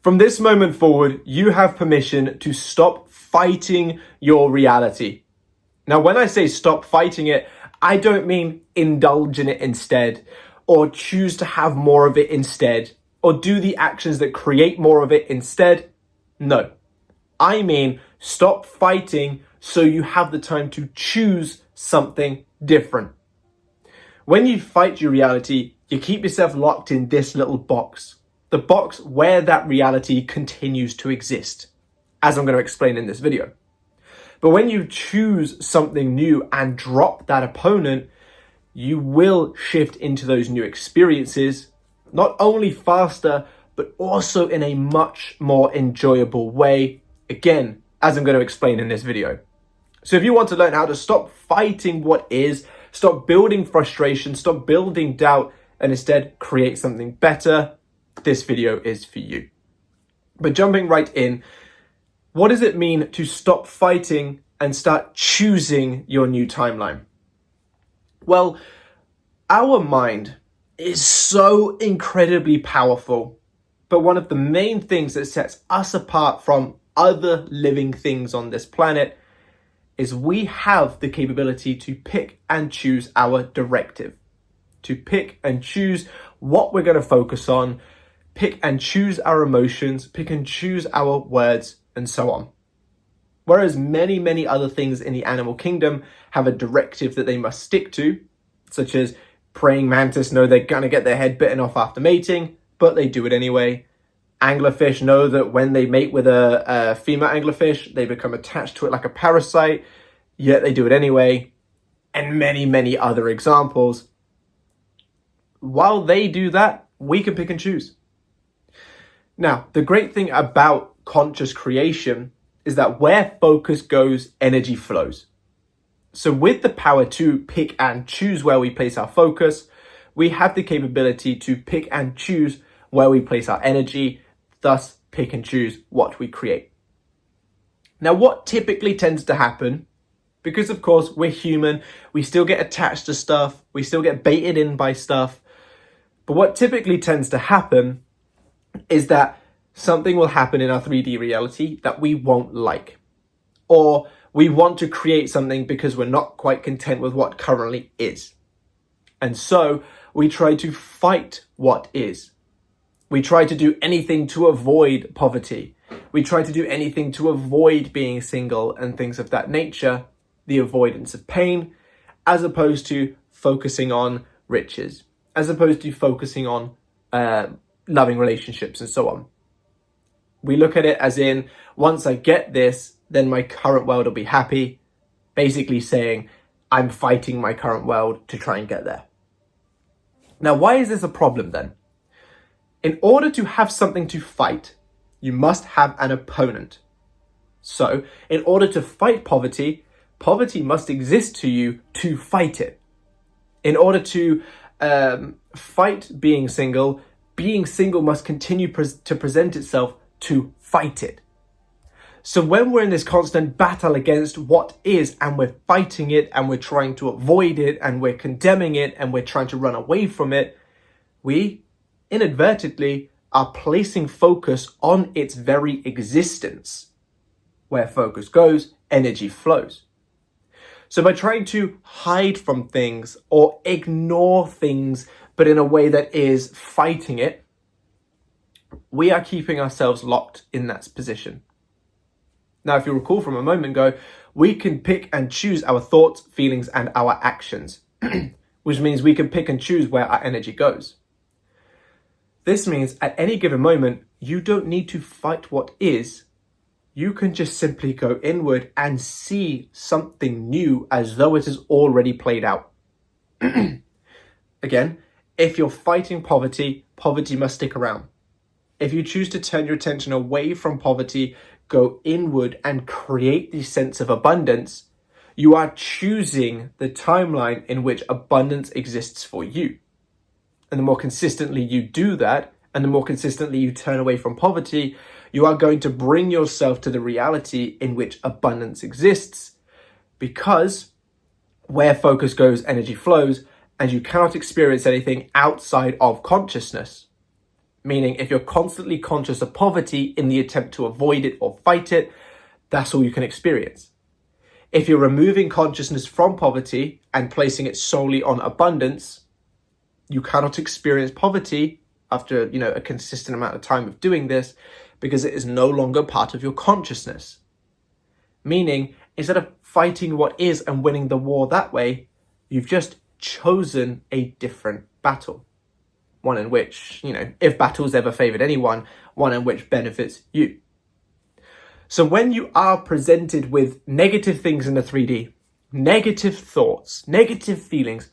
From this moment forward, you have permission to stop fighting your reality. Now, when I say stop fighting it, I don't mean indulge in it instead, or choose to have more of it instead, or do the actions that create more of it instead. No, I mean stop fighting so you have the time to choose something different. When you fight your reality, you keep yourself locked in this little box. The box where that reality continues to exist, as I'm going to explain in this video. But when you choose something new and drop that opponent, you will shift into those new experiences, not only faster, but also in a much more enjoyable way, again, as I'm going to explain in this video. So if you want to learn how to stop fighting what is, stop building frustration, stop building doubt, and instead create something better, this video is for you. But jumping right in, what does it mean to stop fighting and start choosing your new timeline? Well, our mind is so incredibly powerful, but one of the main things that sets us apart from other living things on this planet is we have the capability to pick and choose our directive, to pick and choose what we're going to focus on, pick and choose our emotions, pick and choose our words, and so on. Whereas many other things in the animal kingdom have a directive that they must stick to, such as praying mantis know they're going to get their head bitten off after mating, but they do it anyway. Anglerfish know that when they mate with a female anglerfish, they become attached to it like a parasite, yet they do it anyway. And many other examples. While they do that, we can pick and choose. Now, the great thing about conscious creation is that where focus goes, energy flows. So with the power to pick and choose where we place our focus, we have the capability to pick and choose where we place our energy, thus pick and choose what we create. Now, what typically tends to happen, because of course we're human, we still get attached to stuff, we still get baited in by stuff, but what typically tends to happen is that something will happen in our 3D reality that we won't like. Or we want to create something because we're not quite content with what currently is. And so we try to fight what is. We try to do anything to avoid poverty. We try to do anything to avoid being single and things of that nature, the avoidance of pain, as opposed to focusing on riches, as opposed to focusing on loving relationships and so on. We look at it as in, once I get this, then my current world will be happy. Basically saying, I'm fighting my current world to try and get there. Now, why is this a problem then? In order to have something to fight, you must have an opponent. So, in order to fight poverty, poverty must exist to you to fight it. In order to fight being single must continue to present itself to fight it. So when we're in this constant battle against what is, and we're fighting it, and we're trying to avoid it, and we're condemning it, and we're trying to run away from it, we inadvertently are placing focus on its very existence. Where focus goes, energy flows. So by trying to hide from things or ignore things, but in a way that is fighting it, we are keeping ourselves locked in that position. Now, if you recall from a moment ago, we can pick and choose our thoughts, feelings, and our actions, which means we can pick and choose where our energy goes. This means at any given moment, you don't need to fight what is. You can just simply go inward and see something new as though it is already played out. Again, if you're fighting poverty, poverty must stick around. If you choose to turn your attention away from poverty, go inward and create the sense of abundance, you are choosing the timeline in which abundance exists for you. And the more consistently you do that, and the more consistently you turn away from poverty, you are going to bring yourself to the reality in which abundance exists, because where focus goes, energy flows, and you cannot experience anything outside of consciousness. Meaning, if you're constantly conscious of poverty in the attempt to avoid it or fight it, that's all you can experience. If you're removing consciousness from poverty and placing it solely on abundance, you cannot experience poverty after, a consistent amount of time of doing this, because it is no longer part of your consciousness. Meaning, instead of fighting what is and winning the war that way, you've just chosen a different battle. One in which, if battles ever favored anyone, one in which benefits you. So when you are presented with negative things in the 3D, negative thoughts, negative feelings,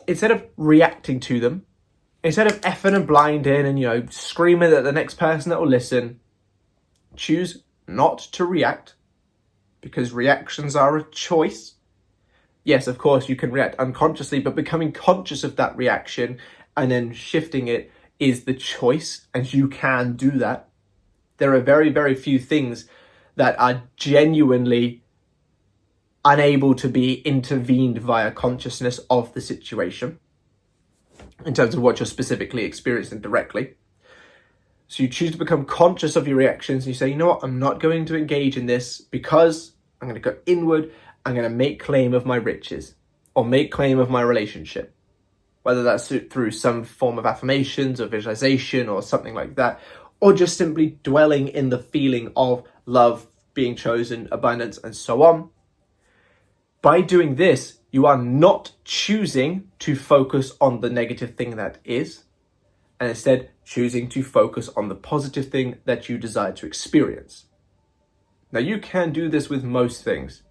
instead of reacting to them, instead of effing and blinding and, screaming at the next person that will listen, choose not to react, because reactions are a choice. Yes, of course, you can react unconsciously, but becoming conscious of that reaction and then shifting it is the choice, and you can do that. There are very, very few things that are genuinely unable to be intervened via consciousness of the situation in terms of what you're specifically experiencing directly. So you choose to become conscious of your reactions, and you say, you know what, I'm not going to engage in this because I'm going to go inward. I'm going to make claim of my riches or make claim of my relationship, whether that's through some form of affirmations or visualization or something like that, or just simply dwelling in the feeling of love, being chosen, abundance, and so on. By doing this, you are not choosing to focus on the negative thing that is, and instead choosing to focus on the positive thing that you desire to experience. Now, you can do this with most things.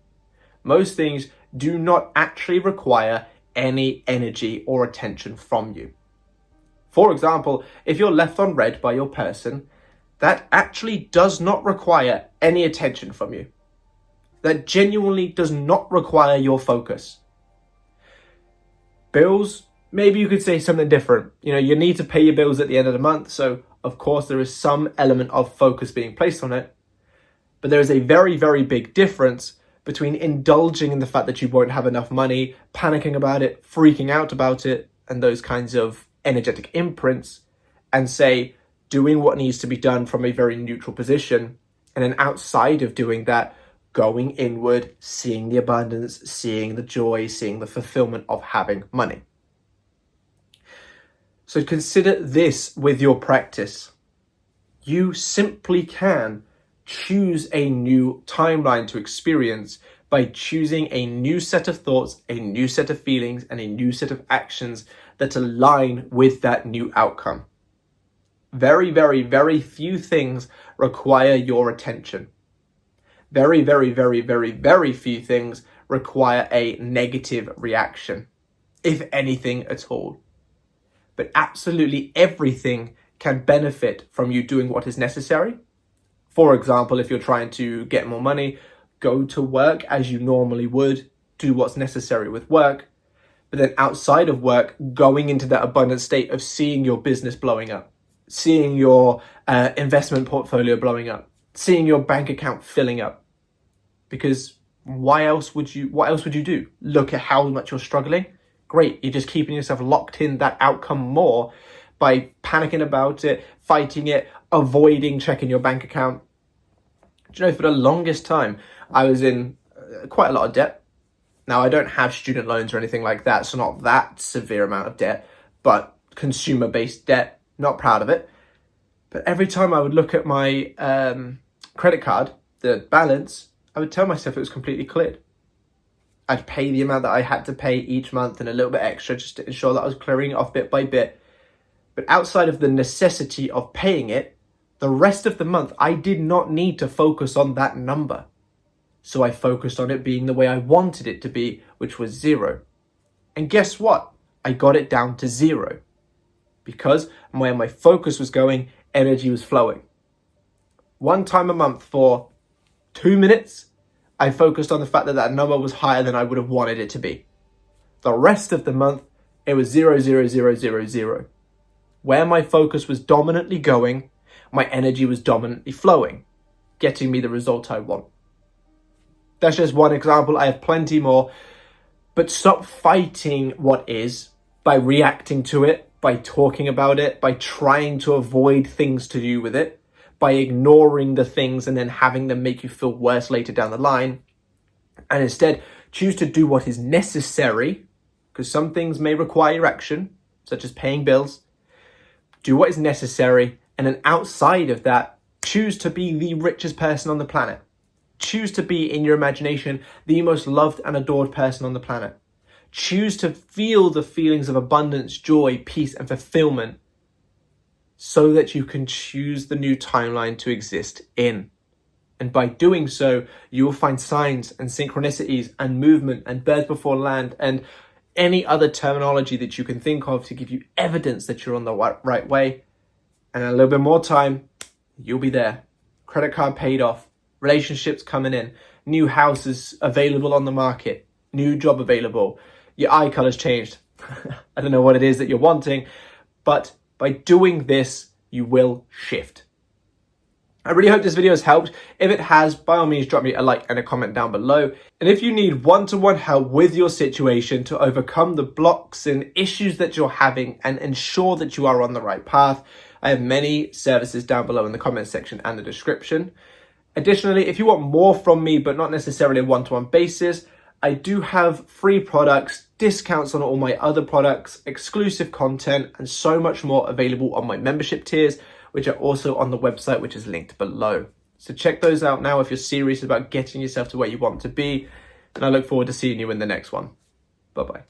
Most things do not actually require any energy or attention from you. For example, if you're left on red by your person, that actually does not require any attention from you. That genuinely does not require your focus. Bills, maybe you could say something different. You need to pay your bills at the end of the month, so of course there is some element of focus being placed on it. But there is a very, very big difference between indulging in the fact that you won't have enough money, panicking about it, freaking out about it, and those kinds of energetic imprints, and say, doing what needs to be done from a very neutral position, and then outside of doing that, going inward, seeing the abundance, seeing the joy, seeing the fulfillment of having money. So consider this with your practice. You simply can choose a new timeline to experience by choosing a new set of thoughts, a new set of feelings, and a new set of actions that align with that new outcome. Very, very, very few things require your attention. Very, very, very, very, very few things require a negative reaction, if anything at all. But absolutely everything can benefit from you doing what is necessary. For example, if you're trying to get more money, go to work as you normally would, do what's necessary with work. But then outside of work, going into that abundant state of seeing your business blowing up, seeing your investment portfolio blowing up, seeing your bank account filling up. Because what else would you do? Look at how much you're struggling? Great, you're just keeping yourself locked in that outcome more by panicking about it, fighting it, avoiding checking your bank account. Do you know, for the longest time, I was in quite a lot of debt. Now, I don't have student loans or anything like that, so not that severe amount of debt, but consumer-based debt, not proud of it. But every time I would look at my credit card, the balance, I would tell myself it was completely cleared. I'd pay the amount that I had to pay each month and a little bit extra just to ensure that I was clearing it off bit by bit. But outside of the necessity of paying it, the rest of the month, I did not need to focus on that number. So I focused on it being the way I wanted it to be, which was 0. And guess what? I got it down to 0. Because where my focus was going, energy was flowing. One time a month for 2 minutes, I focused on the fact that that number was higher than I would have wanted it to be. The rest of the month, it was 0, 0, 0, 0, 0. Where my focus was dominantly going, my energy was dominantly flowing, getting me the result I want. That's just one example. I have plenty more. But stop fighting what is by reacting to it by talking about it, by trying to avoid things to do with it, by ignoring the things and then having them make you feel worse later down the line. And instead, choose to do what is necessary, because some things may require action, such as paying bills. Do what is necessary, and then outside of that, choose to be the richest person on the planet. Choose to be, in your imagination, the most loved and adored person on the planet. Choose to feel the feelings of abundance, joy, peace, and fulfillment so that you can choose the new timeline to exist in. And by doing so, you will find signs and synchronicities and movement and birds before land and any other terminology that you can think of to give you evidence that you're on the right way. And in a little bit more time, you'll be there. Credit card paid off, relationships coming in, new houses available on the market, new job available, your eye color's changed. I don't know what it is that you're wanting, but by doing this, you will shift. I really hope this video has helped. If it has, by all means, drop me a like and a comment down below. And if you need one-to-one help with your situation to overcome the blocks and issues that you're having and ensure that you are on the right path, I have many services down below in the comment section and the description. Additionally, if you want more from me, but not necessarily a one-to-one basis, I do have free products, discounts on all my other products, exclusive content, and so much more available on my membership tiers, which are also on the website, which is linked below. So check those out now if you're serious about getting yourself to where you want to be. And I look forward to seeing you in the next one. Bye-bye.